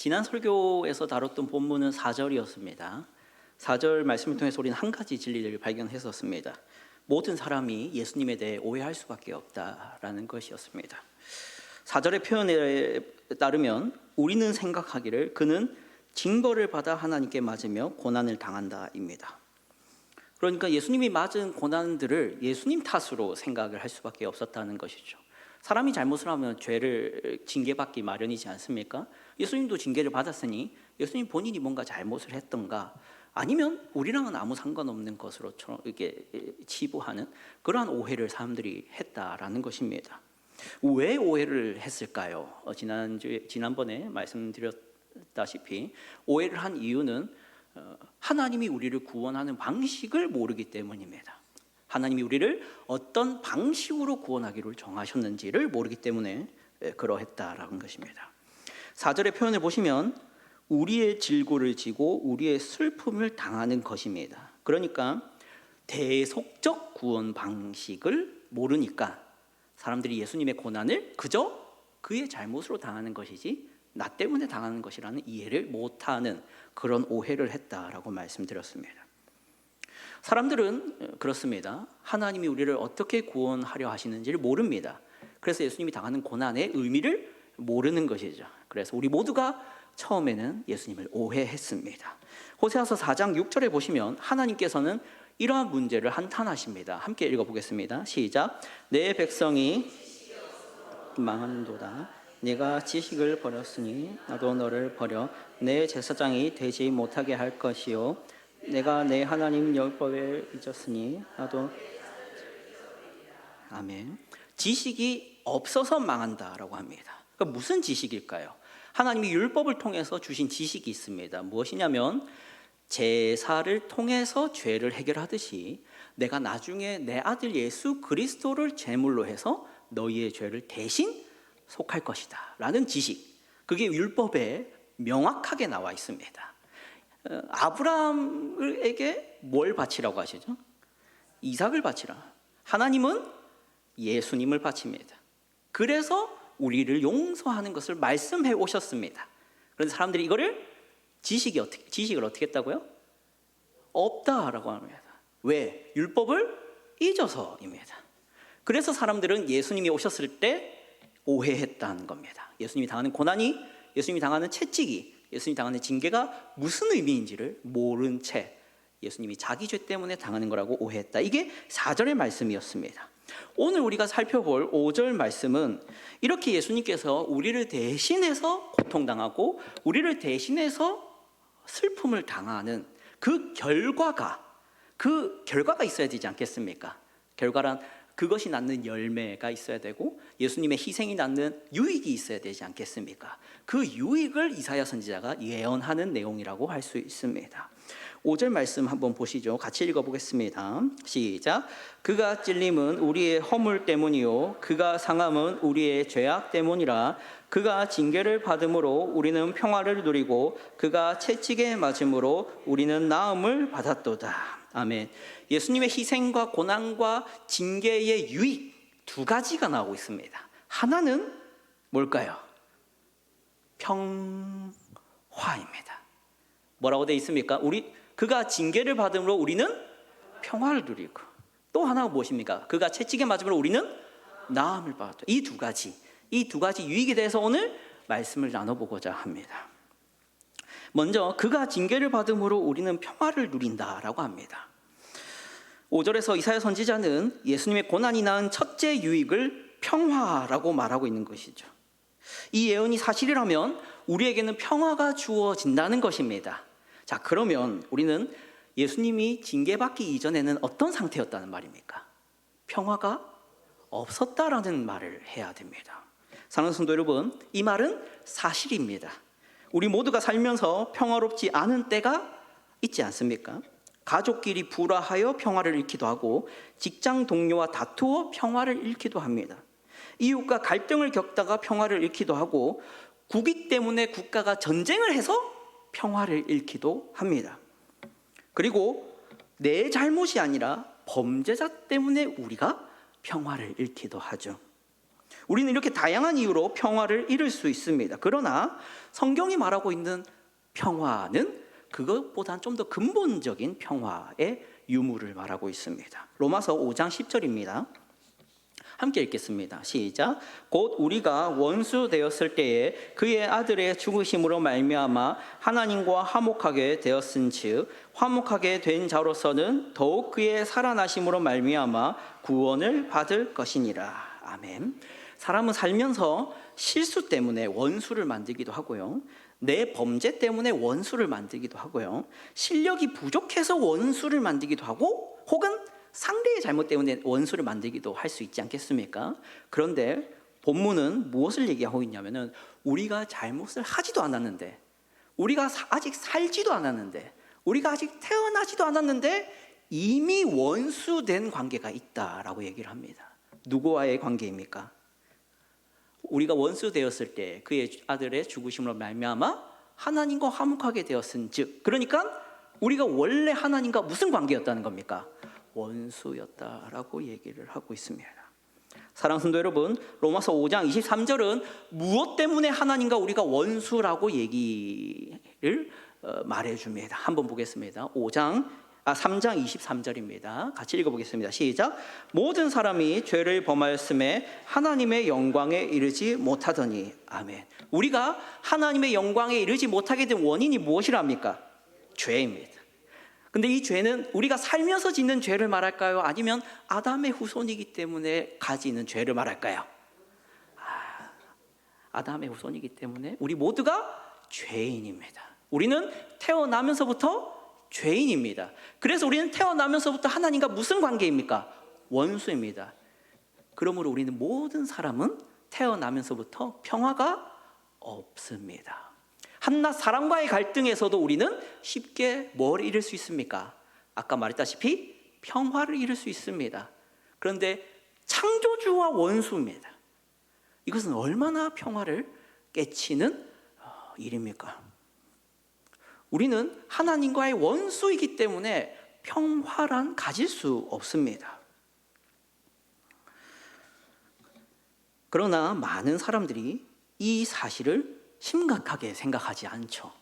지난 설교에서 다뤘던 본문은 4절이었습니다. 4절 말씀을 통해서 우리는 한 가지 진리를 발견했었습니다. 모든 사람이 예수님에 대해 오해할 수밖에 없다라는 것이었습니다. 4절의 표현에 따르면 우리는 생각하기를 그는 징벌을 받아 하나님께 맞으며 고난을 당한다입니다. 그러니까 예수님이 맞은 고난들을 예수님 탓으로 생각을 할 수밖에 없었다는 것이죠. 사람이 잘못을 하면 죄를 징계받기 마련이지 않습니까? 예수님도 징계를 받았으니 예수님 본인이 뭔가 잘못을 했던가, 아니면 우리랑은 아무 상관없는 것으로 이렇게 치부하는 그러한 오해를 사람들이 했다라는 것입니다. 왜 오해를 했을까요? 지난번에 말씀드렸다시피 오해를 한 이유는 하나님이 우리를 구원하는 방식을 모르기 때문입니다. 하나님이 우리를 어떤 방식으로 구원하기를 정하셨는지를 모르기 때문에 그러했다라는 것입니다. 4절의 표현을 보시면 우리의 질고를 지고 우리의 슬픔을 당하는 것입니다. 그러니까 대속적 구원 방식을 모르니까 사람들이 예수님의 고난을 그저 그의 잘못으로 당하는 것이지 나 때문에 당하는 것이라는 이해를 못하는 그런 오해를 했다라고 말씀드렸습니다. 사람들은 그렇습니다. 하나님이 우리를 어떻게 구원하려 하시는지를 모릅니다. 그래서 예수님이 당하는 고난의 의미를 모르는 것이죠. 그래서 우리 모두가 처음에는 예수님을 오해했습니다. 호세아서 4장 6절에 보시면 하나님께서는 이러한 문제를 한탄하십니다. 함께 읽어보겠습니다. 시작. 내 백성이 망하는도다. 네가 지식을 버렸으니 나도 너를 버려 내 제사장이 되지 못하게 할 것이요 내가 내 하나님 율법을 잊었으니 나도. 아멘. 지식이 없어서 망한다라고 합니다. 그러니까 무슨 지식일까요? 하나님이 율법을 통해서 주신 지식이 있습니다. 무엇이냐면 제사를 통해서 죄를 해결하듯이 내가 나중에 내 아들 예수 그리스도를 제물로 해서 너희의 죄를 대신 속할 것이다 라는 지식, 그게 율법에 명확하게 나와 있습니다. 아브라함에게 뭘 바치라고 하시죠? 이삭을 바치라. 하나님은 예수님을 바칩니다. 그래서 우리를 용서하는 것을 말씀해 오셨습니다. 그런데 사람들이 이거를 지식을 어떻게 했다고요? 없다라고 합니다. 왜? 율법을 잊어서입니다. 그래서 사람들은 예수님이 오셨을 때 오해했다는 겁니다. 예수님이 당하는 고난이, 예수님이 당하는 채찍이, 예수님이 당하는 징계가 무슨 의미인지를 모른 채 예수님이 자기 죄 때문에 당하는 거라고 오해했다. 이게 4절의 말씀이었습니다. 오늘 우리가 살펴볼 5절 말씀은 이렇게 예수님께서 우리를 대신해서 고통당하고 우리를 대신해서 슬픔을 당하는 그 결과가 있어야 되지 않겠습니까? 결과란 그것이 낳는 열매가 있어야 되고 예수님의 희생이 낳는 유익이 있어야 되지 않겠습니까? 그 유익을 이사야 선지자가 예언하는 내용이라고 할 수 있습니다. 5절 말씀 한번 보시죠. 같이 읽어보겠습니다. 시작. 그가 찔림은 우리의 허물 때문이요 그가 상함은 우리의 죄악 때문이라. 그가 징계를 받음으로 우리는 평화를 누리고 그가 채찍에 맞음으로 우리는 나음을 받았도다. 아멘. 예수님의 희생과 고난과 징계의 유익 두 가지가 나오고 있습니다. 하나는 뭘까요? 평화입니다. 뭐라고 되어 있습니까? 그가 징계를 받음으로 우리는 평화를 누리고, 또 하나가 무엇입니까? 그가 채찍에 맞음으로 우리는 나음을 받았다. 이 두 가지 유익에 대해서 오늘 말씀을 나눠보고자 합니다. 먼저 그가 징계를 받음으로 우리는 평화를 누린다라고 합니다. 5절에서 이사야 선지자는 예수님의 고난이 낳은 첫째 유익을 평화라고 말하고 있는 것이죠. 이 예언이 사실이라면 우리에게는 평화가 주어진다는 것입니다. 자, 그러면 우리는 예수님이 징계받기 이전에는 어떤 상태였다는 말입니까? 평화가 없었다라는 말을 해야 됩니다. 사랑하는 성도 여러분, 이 말은 사실입니다. 우리 모두가 살면서 평화롭지 않은 때가 있지 않습니까? 가족끼리 불화하여 평화를 잃기도 하고 직장 동료와 다투어 평화를 잃기도 합니다. 이웃과 갈등을 겪다가 평화를 잃기도 하고 국익 때문에 국가가 전쟁을 해서 평화를 잃기도 합니다. 그리고 내 잘못이 아니라 범죄자 때문에 우리가 평화를 잃기도 하죠. 우리는 이렇게 다양한 이유로 평화를 잃을 수 있습니다. 그러나 성경이 말하고 있는 평화는 그것보다는 좀 더 근본적인 평화의 유무를 말하고 있습니다. 로마서 5장 10절입니다. 함께 읽겠습니다. 시작. 곧 우리가 원수 되었을 때에 그의 아들의 죽으심으로 말미암아 하나님과 화목하게 되었은즉 화목하게 된 자로서는 더욱 그의 살아나심으로 말미암아 구원을 받을 것이니라. 아멘. 사람은 살면서 실수 때문에 원수를 만들기도 하고요, 내 범죄 때문에 원수를 만들기도 하고요, 실력이 부족해서 원수를 만들기도 하고, 혹은 상대의 잘못 때문에 원수를 만들기도 할 수 있지 않겠습니까? 그런데 본문은 무엇을 얘기하고 있냐면은 우리가 잘못을 하지도 않았는데, 우리가 아직 살지도 않았는데, 우리가 아직 태어나지도 않았는데 이미 원수된 관계가 있다라고 얘기를 합니다. 누구와의 관계입니까? 우리가 원수 되었을 때 그의 아들의 죽으심으로 말미암아 하나님과 화목하게 되었은즉, 그러니까 우리가 원래 하나님과 무슨 관계였다는 겁니까? 원수였다라고 얘기를 하고 있습니다. 사랑하는 성도 여러분, 로마서 5장 23절은 무엇 때문에 하나님과 우리가 원수라고 얘기를 말해줍니다. 한번 보겠습니다. 3장 23절입니다. 같이 읽어보겠습니다. 시작. 모든 사람이 죄를 범하였음에 하나님의 영광에 이르지 못하더니. 아멘. 우리가 하나님의 영광에 이르지 못하게 된 원인이 무엇이랍니까? 죄입니다. 근데 이 죄는 우리가 살면서 짓는 죄를 말할까요? 아니면 아담의 후손이기 때문에 가지는 죄를 말할까요? 아담의 후손이기 때문에 우리 모두가 죄인입니다. 우리는 태어나면서부터 죄인입니다. 그래서 우리는 태어나면서부터 하나님과 무슨 관계입니까? 원수입니다. 그러므로 우리는 모든 사람은 태어나면서부터 평화가 없습니다. 한낱 사람과의 갈등에서도 우리는 쉽게 뭘 잃을 수 있습니까? 아까 말했다시피 평화를 잃을 수 있습니다. 그런데 창조주와 원수입니다. 이것은 얼마나 평화를 깨치는 일입니까? 우리는 하나님과의 원수이기 때문에 평화란 가질 수 없습니다. 그러나 많은 사람들이 이 사실을 심각하게 생각하지 않죠.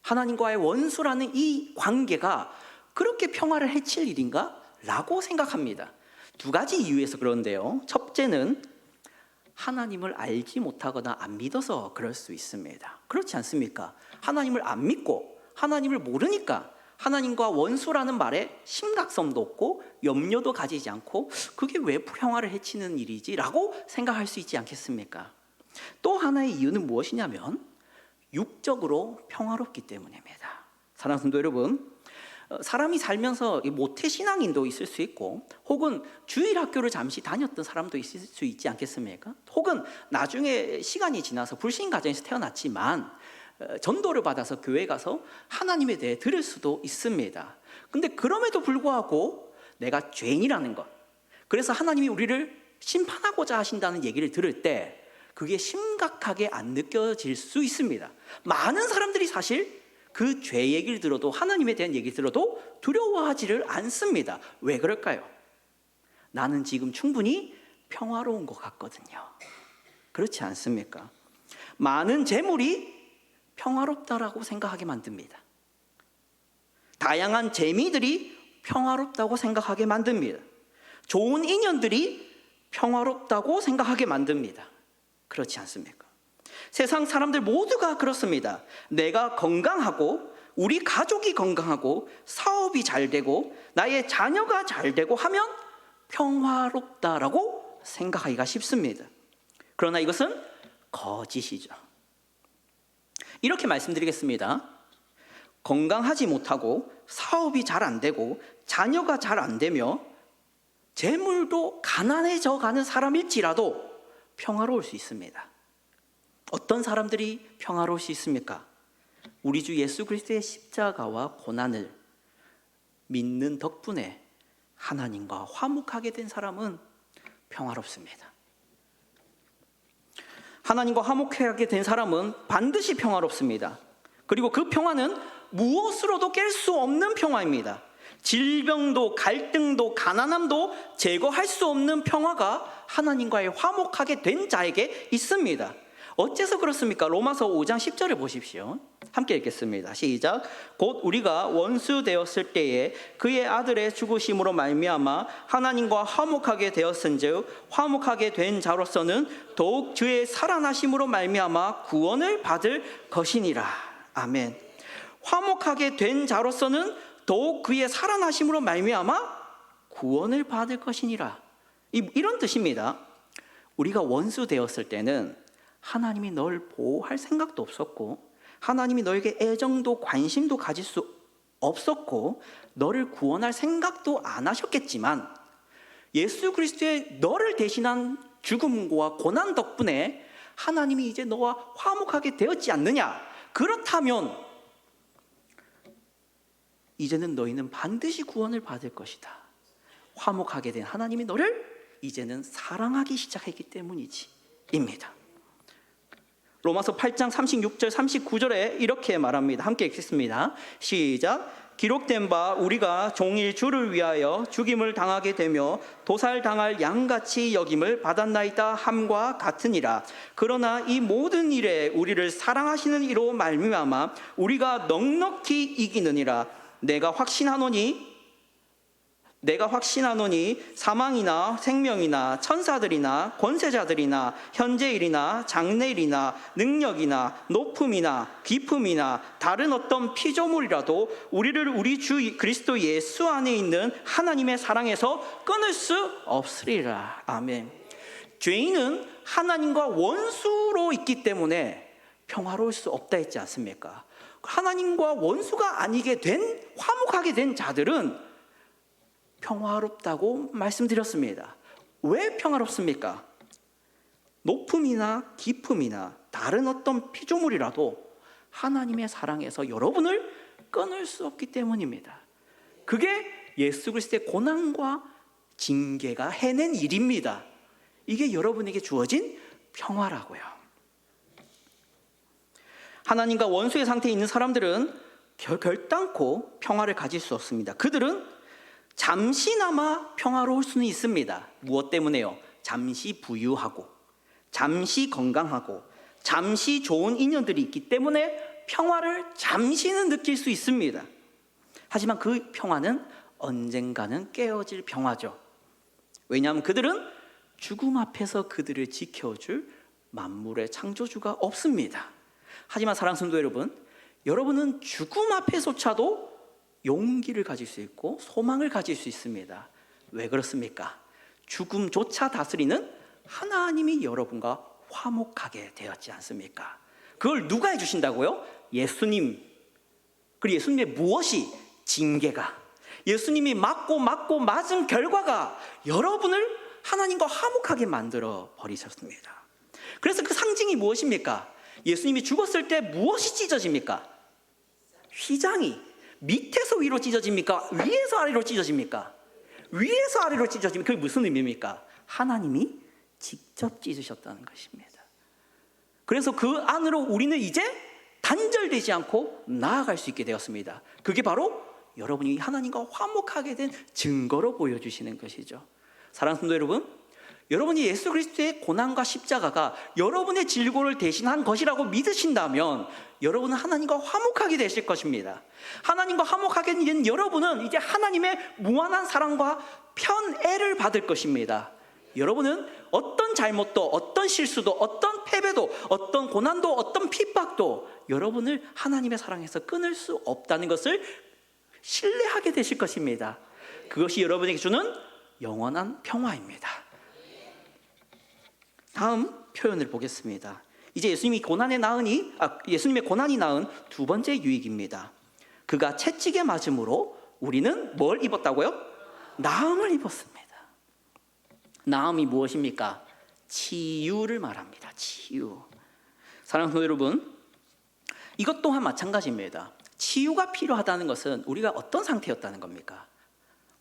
하나님과의 원수라는 이 관계가 그렇게 평화를 해칠 일인가? 라고 생각합니다. 두 가지 이유에서 그런데요. 첫째는 하나님을 알지 못하거나 안 믿어서 그럴 수 있습니다. 그렇지 않습니까? 하나님을 안 믿고 하나님을 모르니까 하나님과 원수라는 말에 심각성도 없고 염려도 가지지 않고 그게 왜 평화를 해치는 일이지? 라고 생각할 수 있지 않겠습니까? 또 하나의 이유는 무엇이냐면 육적으로 평화롭기 때문입니다. 사랑하는 성도 여러분, 사람이 살면서 모태신앙인도 있을 수 있고, 혹은 주일학교를 잠시 다녔던 사람도 있을 수 있지 않겠습니까? 혹은 나중에 시간이 지나서 불신 가정에서 태어났지만 전도를 받아서 교회 가서 하나님에 대해 들을 수도 있습니다. 근데 그럼에도 불구하고 내가 죄인이라는 것, 그래서 하나님이 우리를 심판하고자 하신다는 얘기를 들을 때 그게 심각하게 안 느껴질 수 있습니다. 많은 사람들이 사실 그 죄 얘기를 들어도, 하나님에 대한 얘기를 들어도 두려워하지를 않습니다. 왜 그럴까요? 나는 지금 충분히 평화로운 것 같거든요. 그렇지 않습니까? 많은 재물이 평화롭다라고 생각하게 만듭니다. 다양한 재미들이 평화롭다고 생각하게 만듭니다. 좋은 인연들이 평화롭다고 생각하게 만듭니다. 그렇지 않습니까? 세상 사람들 모두가 그렇습니다. 내가 건강하고 우리 가족이 건강하고 사업이 잘 되고 나의 자녀가 잘 되고 하면 평화롭다라고 생각하기가 쉽습니다. 그러나 이것은 거짓이죠. 이렇게 말씀드리겠습니다. 건강하지 못하고 사업이 잘 안 되고 자녀가 잘 안 되며 재물도 가난해져 가는 사람일지라도 평화로울 수 있습니다. 어떤 사람들이 평화로울 수 있습니까? 우리 주 예수 그리스도의 십자가와 고난을 믿는 덕분에 하나님과 화목하게 된 사람은 평화롭습니다. 하나님과 화목하게 된 사람은 반드시 평화롭습니다. 그리고 그 평화는 무엇으로도 깰 수 없는 평화입니다. 질병도 갈등도 가난함도 제거할 수 없는 평화가 하나님과의 화목하게 된 자에게 있습니다. 어째서 그렇습니까? 로마서 5장 10절을 보십시오. 함께 읽겠습니다. 시작. 곧 우리가 원수 되었을 때에 그의 아들의 죽으심으로 말미암아 하나님과 화목하게 되었은즉 화목하게 된 자로서는 더욱 주의 살아나심으로 말미암아 구원을 받을 것이니라. 아멘. 화목하게 된 자로서는 더욱 그의 살아나심으로 말미암아 구원을 받을 것이니라. 이런 뜻입니다. 우리가 원수 되었을 때는 하나님이 널 보호할 생각도 없었고 하나님이 너에게 애정도 관심도 가질 수 없었고 너를 구원할 생각도 안 하셨겠지만 예수 그리스도의 너를 대신한 죽음과 고난 덕분에 하나님이 이제 너와 화목하게 되었지 않느냐? 그렇다면 이제는 너희는 반드시 구원을 받을 것이다. 화목하게 된 하나님이 너를 이제는 사랑하기 시작했기 때문이지 입니다. 로마서 8장 36절 39절에 이렇게 말합니다. 함께 읽겠습니다. 시작. 기록된 바 우리가 종일 주를 위하여 죽임을 당하게 되며 도살당할 양같이 여김을 받았나이다 함과 같으니라. 그러나 이 모든 일에 우리를 사랑하시는 이로 말미암아 우리가 넉넉히 이기느니라. 내가 확신하노니 사망이나 생명이나 천사들이나 권세자들이나 현재일이나 장래일이나 능력이나 높음이나 깊음이나 다른 어떤 피조물이라도 우리를 우리 주 그리스도 예수 안에 있는 하나님의 사랑에서 끊을 수 없으리라. 아멘. 죄인은 하나님과 원수로 있기 때문에 평화로울 수 없다 했지 않습니까? 하나님과 원수가 아니게 된 화목하게 된 자들은 평화롭다고 말씀드렸습니다. 왜 평화롭습니까? 높음이나 깊음이나 다른 어떤 피조물이라도 하나님의 사랑에서 여러분을 끊을 수 없기 때문입니다. 그게 예수 그리스도의 고난과 징계가 해낸 일입니다. 이게 여러분에게 주어진 평화라고요. 하나님과 원수의 상태에 있는 사람들은 결단코 평화를 가질 수 없습니다. 그들은 잠시나마 평화로울 수는 있습니다. 무엇 때문에요? 잠시 부유하고 잠시 건강하고 잠시 좋은 인연들이 있기 때문에 평화를 잠시는 느낄 수 있습니다. 하지만 그 평화는 언젠가는 깨어질 평화죠. 왜냐하면 그들은 죽음 앞에서 그들을 지켜줄 만물의 창조주가 없습니다. 하지만 사랑하는 성도 여러분, 여러분은 죽음 앞에서조차도 용기를 가질 수 있고 소망을 가질 수 있습니다. 왜 그렇습니까? 죽음조차 다스리는 하나님이 여러분과 화목하게 되었지 않습니까? 그걸 누가 해주신다고요? 예수님. 그리고 예수님의 무엇이? 징계가, 예수님이 맞고 맞은 결과가 여러분을 하나님과 화목하게 만들어 버리셨습니다. 그래서 그 상징이 무엇입니까? 예수님이 죽었을 때 무엇이 찢어집니까? 휘장이 밑에서 위로 찢어집니까? 위에서 아래로 찢어집니까? 위에서 아래로 찢어집니까? 그게 무슨 의미입니까? 하나님이 직접 찢으셨다는 것입니다. 그래서 그 안으로 우리는 이제 단절되지 않고 나아갈 수 있게 되었습니다. 그게 바로 여러분이 하나님과 화목하게 된 증거로 보여주시는 것이죠. 사랑하는 성도 여러분, 여러분이 예수 그리스도의 고난과 십자가가 여러분의 질고를 대신한 것이라고 믿으신다면 여러분은 하나님과 화목하게 되실 것입니다. 하나님과 화목하게 된 여러분은 이제 하나님의 무한한 사랑과 편애를 받을 것입니다. 여러분은 어떤 잘못도, 어떤 실수도, 어떤 패배도, 어떤 고난도, 어떤 핍박도 여러분을 하나님의 사랑에서 끊을 수 없다는 것을 신뢰하게 되실 것입니다. 그것이 여러분에게 주는 영원한 평화입니다. 다음 표현을 보겠습니다. 이제 예수님의 고난이 낳은 두 번째 유익입니다. 그가 채찍에 맞음으로 우리는 뭘 입었다고요? 나음을 입었습니다. 나음이 무엇입니까? 치유를 말합니다. 치유. 사랑하는 성도 여러분, 이것 또한 마찬가지입니다. 치유가 필요하다는 것은 우리가 어떤 상태였다는 겁니까?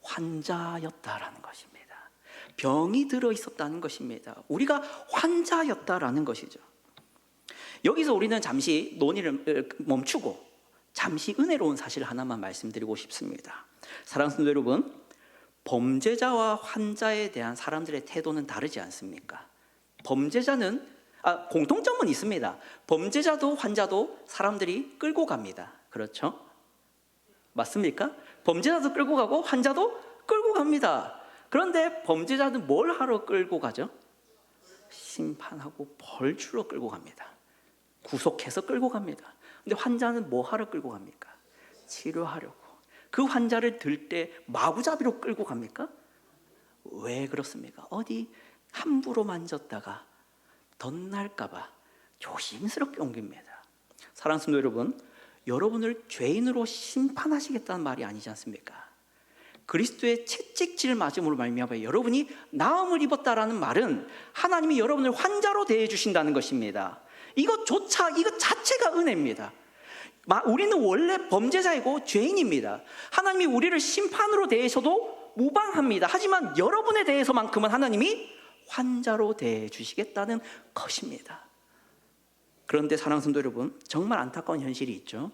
환자였다라는 것입니다. 병이 들어있었다는 것입니다. 우리가 환자였다라는 것이죠. 여기서 우리는 잠시 논의를 멈추고 잠시 은혜로운 사실 하나만 말씀드리고 싶습니다. 사랑하는 성도 여러분, 범죄자와 환자에 대한 사람들의 태도는 다르지 않습니까? 범죄자는 공통점은 있습니다. 범죄자도 환자도 사람들이 끌고 갑니다. 그렇죠? 맞습니까? 범죄자도 끌고 가고 환자도 끌고 갑니다. 그런데 범죄자는 뭘 하러 끌고 가죠? 심판하고 벌 주러 끌고 갑니다. 구속해서 끌고 갑니다. 근데 환자는 뭐 하러 끌고 갑니까? 치료하려고. 그 환자를 들 때 마구잡이로 끌고 갑니까? 왜 그렇습니까? 어디 함부로 만졌다가 덧날까 봐 조심스럽게 옮깁니다. 사랑하는 성도 여러분, 여러분을 죄인으로 심판하시겠다는 말이 아니지 않습니까? 그리스도의 채찍질 맞음으로 말미암아 여러분이 나음을 입었다라는 말은 하나님이 여러분을 환자로 대해 주신다는 것입니다. 이것 자체가 은혜입니다. 우리는 원래 범죄자이고 죄인입니다. 하나님이 우리를 심판으로 대해서도 무방합니다. 하지만 여러분에 대해서만큼은 하나님이 환자로 대해 주시겠다는 것입니다. 그런데 사랑하는 성도 여러분, 정말 안타까운 현실이 있죠.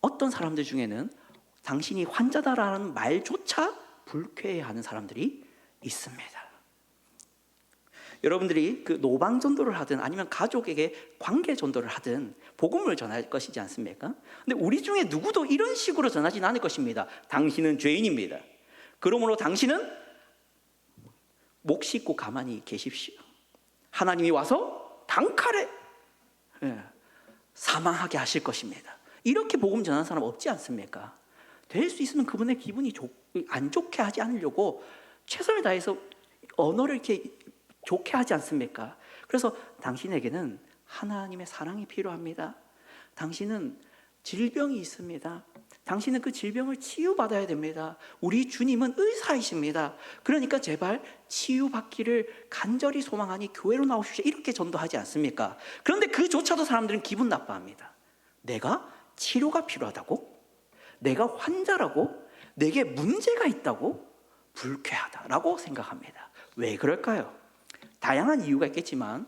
어떤 사람들 중에는 당신이 환자다라는 말조차 불쾌해하는 사람들이 있습니다. 여러분들이 그 노방 전도를 하든 아니면 가족에게 관계 전도를 하든 복음을 전할 것이지 않습니까? 근데 우리 중에 누구도 이런 식으로 전하지는 않을 것입니다. 당신은 죄인입니다. 그러므로 당신은 목 씻고 가만히 계십시오. 하나님이 와서 단칼에 사망하게 하실 것입니다. 이렇게 복음 전하는 사람 없지 않습니까? 될 수 있으면 그분의 기분이 안 좋게 하지 않으려고 최선을 다해서 언어를 이렇게 좋게 하지 않습니까? 그래서 당신에게는 하나님의 사랑이 필요합니다. 당신은 질병이 있습니다. 당신은 그 질병을 치유받아야 됩니다. 우리 주님은 의사이십니다. 그러니까 제발 치유받기를 간절히 소망하니 교회로 나오십시오. 이렇게 전도하지 않습니까? 그런데 그조차도 사람들은 기분 나빠합니다. 내가 치료가 필요하다고? 내가 환자라고? 내게 문제가 있다고? 불쾌하다라고 생각합니다. 왜 그럴까요? 다양한 이유가 있겠지만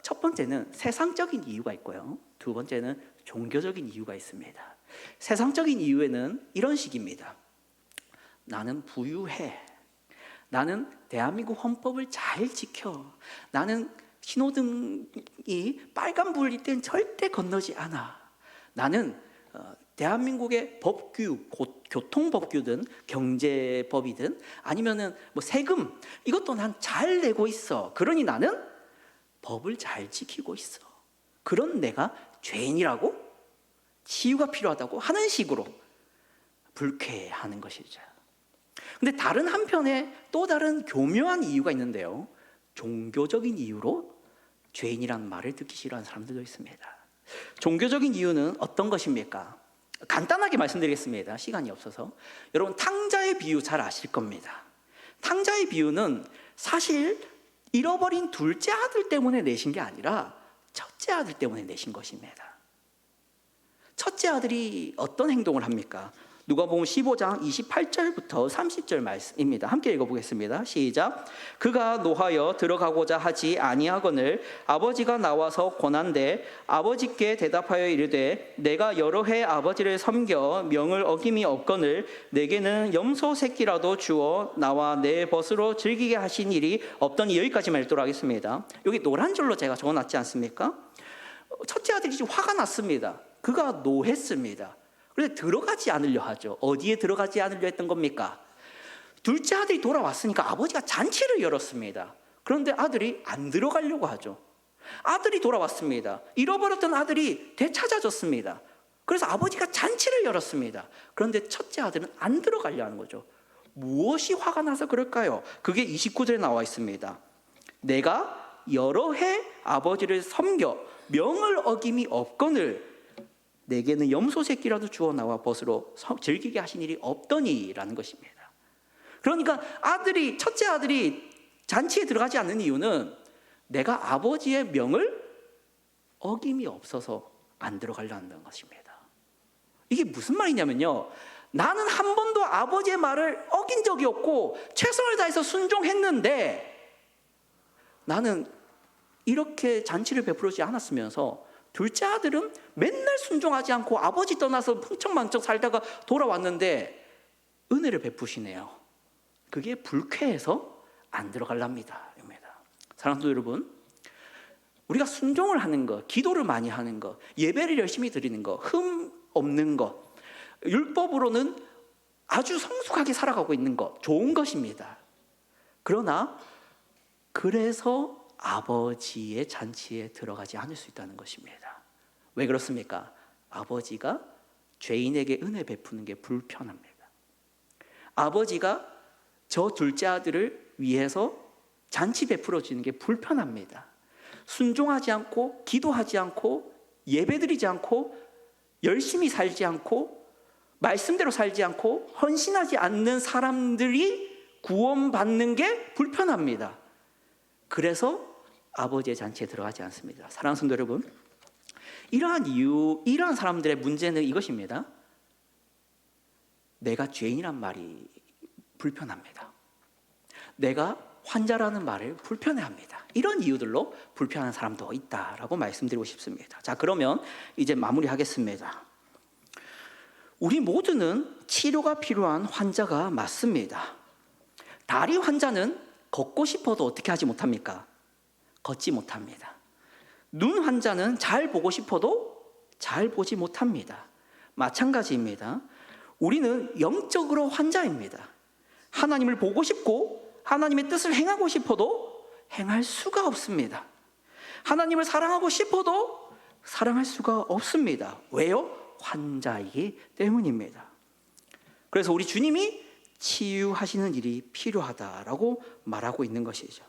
첫 번째는 세상적인 이유가 있고요. 두 번째는 종교적인 이유가 있습니다. 세상적인 이유에는 이런 식입니다. 나는 부유해. 나는 대한민국 헌법을 잘 지켜. 나는 신호등이 빨간불일 땐 절대 건너지 않아. 나는 대한민국의 법규, 교통법규든 경제법이든 아니면은 뭐 세금 이것도 난 잘 내고 있어. 그러니 나는 법을 잘 지키고 있어. 그런 내가 죄인이라고 치유가 필요하다고 하는 식으로 불쾌해하는 것이죠. 근데 다른 한편에 또 다른 교묘한 이유가 있는데요. 종교적인 이유로 죄인이라는 말을 듣기 싫어하는 사람들도 있습니다. 종교적인 이유는 어떤 것입니까? 간단하게 말씀드리겠습니다. 시간이 없어서. 여러분 탕자의 비유 잘 아실 겁니다. 탕자의 비유는 사실 잃어버린 둘째 아들 때문에 내신 게 아니라 첫째 아들 때문에 내신 것입니다. 첫째 아들이 어떤 행동을 합니까? 누가복음 15장 28절부터 30절 말씀입니다. 함께 읽어보겠습니다. 시작. 그가 노하여 들어가고자 하지 아니하거늘 아버지가 나와서 권한대 아버지께 대답하여 이르되 내가 여러 해 아버지를 섬겨 명을 어김이 없거늘 내게는 염소 새끼라도 주어 나와 내 벗으로 즐기게 하신 일이 없더니 여기까지만 읽도록 하겠습니다. 여기 노란 줄로 제가 적어놨지 않습니까? 첫째 아들이 화가 났습니다. 그가 노했습니다. 그런데 들어가지 않으려 하죠. 어디에 들어가지 않으려 했던 겁니까? 둘째 아들이 돌아왔으니까 아버지가 잔치를 열었습니다. 그런데 아들이 안 들어가려고 하죠. 아들이 돌아왔습니다. 잃어버렸던 아들이 되찾아졌습니다. 그래서 아버지가 잔치를 열었습니다. 그런데 첫째 아들은 안 들어가려 하는 거죠. 무엇이 화가 나서 그럴까요? 그게 29절에 나와 있습니다. 내가 여러 해 아버지를 섬겨 명을 어김이 없거늘 내게는 염소 새끼라도 주어 나와 벗으로 즐기게 하신 일이 없더니라는 것입니다. 그러니까 첫째 아들이 잔치에 들어가지 않는 이유는 내가 아버지의 명을 어김이 없어서 안 들어가려 한다는 것입니다. 이게 무슨 말이냐면요, 나는 한 번도 아버지의 말을 어긴 적이 없고 최선을 다해서 순종했는데 나는 이렇게 잔치를 베풀지 않았으면서 둘째 아들은 맨날 순종하지 않고 아버지 떠나서 흥청망청 살다가 돌아왔는데 은혜를 베푸시네요. 그게 불쾌해서 안 들어갈랍니다. 사랑하는 여러분, 우리가 순종을 하는 것, 기도를 많이 하는 것, 예배를 열심히 드리는 것, 흠 없는 것, 율법으로는 아주 성숙하게 살아가고 있는 것, 좋은 것입니다. 그러나 그래서 아버지의 잔치에 들어가지 않을 수 있다는 것입니다. 왜 그렇습니까? 아버지가 죄인에게 은혜 베푸는 게 불편합니다. 아버지가 저 둘째 아들을 위해서 잔치 베풀어 주는 게 불편합니다. 순종하지 않고 기도하지 않고 예배드리지 않고 열심히 살지 않고 말씀대로 살지 않고 헌신하지 않는 사람들이 구원받는 게 불편합니다. 그래서 아버지의 잔치에 들어가지 않습니다. 사랑하는 성도 여러분, 이러한 사람들의 문제는 이것입니다. 내가 죄인이란 말이 불편합니다. 내가 환자라는 말을 불편해합니다. 이런 이유들로 불편한 사람도 있다라고 말씀드리고 싶습니다. 자, 그러면 이제 마무리하겠습니다. 우리 모두는 치료가 필요한 환자가 맞습니다. 다리 환자는 걷고 싶어도 어떻게 하지 못합니까? 걷지 못합니다. 눈 환자는 잘 보고 싶어도 잘 보지 못합니다. 마찬가지입니다. 우리는 영적으로 환자입니다. 하나님을 보고 싶고 하나님의 뜻을 행하고 싶어도 행할 수가 없습니다. 하나님을 사랑하고 싶어도 사랑할 수가 없습니다. 왜요? 환자이기 때문입니다. 그래서 우리 주님이 치유하시는 일이 필요하다라고 말하고 있는 것이죠.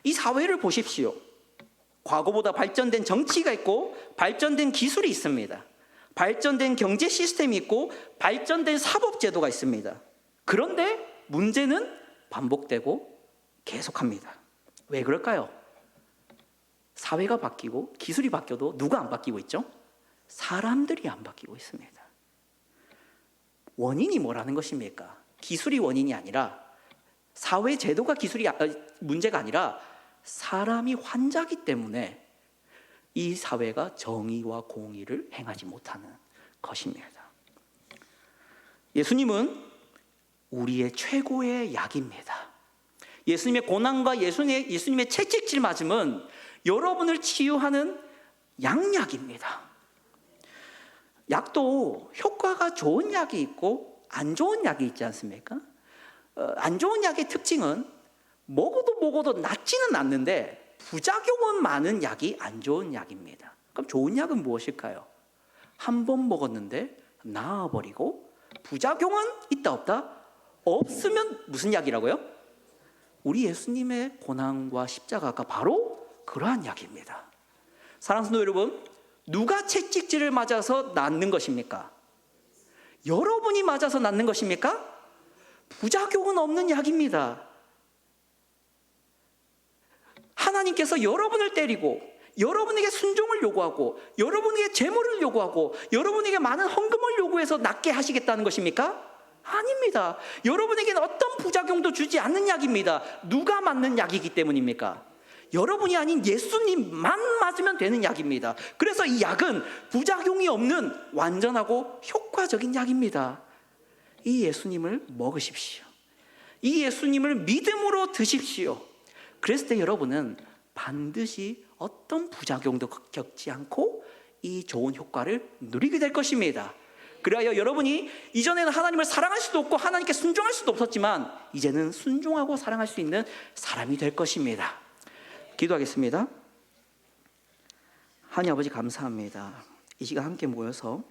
이 사회를 보십시오. 과거보다 발전된 정치가 있고 발전된 기술이 있습니다. 발전된 경제 시스템이 있고 발전된 사법제도가 있습니다. 그런데 문제는 반복되고 계속합니다. 왜 그럴까요? 사회가 바뀌고 기술이 바뀌어도 누가 안 바뀌고 있죠? 사람들이 안 바뀌고 있습니다. 원인이 뭐라는 것입니까? 기술이 원인이 아니라 사회 제도가 문제가 아니라 사람이 환자이기 때문에 이 사회가 정의와 공의를 행하지 못하는 것입니다. 예수님은 우리의 최고의 약입니다. 예수님의 고난과 예수님의 채찍질 맞음은 여러분을 치유하는 양약입니다. 약도 효과가 좋은 약이 있고 안 좋은 약이 있지 않습니까? 안 좋은 약의 특징은 먹어도 낫지는 않는데 부작용은 많은 약이 안 좋은 약입니다. 그럼 좋은 약은 무엇일까요? 한 번 먹었는데 나아버리고 부작용은 있다 없다? 없으면 무슨 약이라고요? 우리 예수님의 고난과 십자가가 바로 그러한 약입니다. 사랑하는 성도 여러분, 누가 채찍질을 맞아서 낫는 것입니까? 여러분이 맞아서 낫는 것입니까? 부작용은 없는 약입니다. 하나님께서 여러분을 때리고 여러분에게 순종을 요구하고 여러분에게 제물을 요구하고 여러분에게 많은 헌금을 요구해서 낫게 하시겠다는 것입니까? 아닙니다. 여러분에게는 어떤 부작용도 주지 않는 약입니다. 누가 맞는 약이기 때문입니까? 여러분이 아닌 예수님만 맞으면 되는 약입니다. 그래서 이 약은 부작용이 없는 완전하고 효과적인 약입니다. 이 예수님을 먹으십시오. 이 예수님을 믿음으로 드십시오. 그랬을 때 여러분은 반드시 어떤 부작용도 겪지 않고 이 좋은 효과를 누리게 될 것입니다. 그래야 여러분이 이전에는 하나님을 사랑할 수도 없고 하나님께 순종할 수도 없었지만 이제는 순종하고 사랑할 수 있는 사람이 될 것입니다. 기도하겠습니다. 하나님 아버지 감사합니다. 이 시간 함께 모여서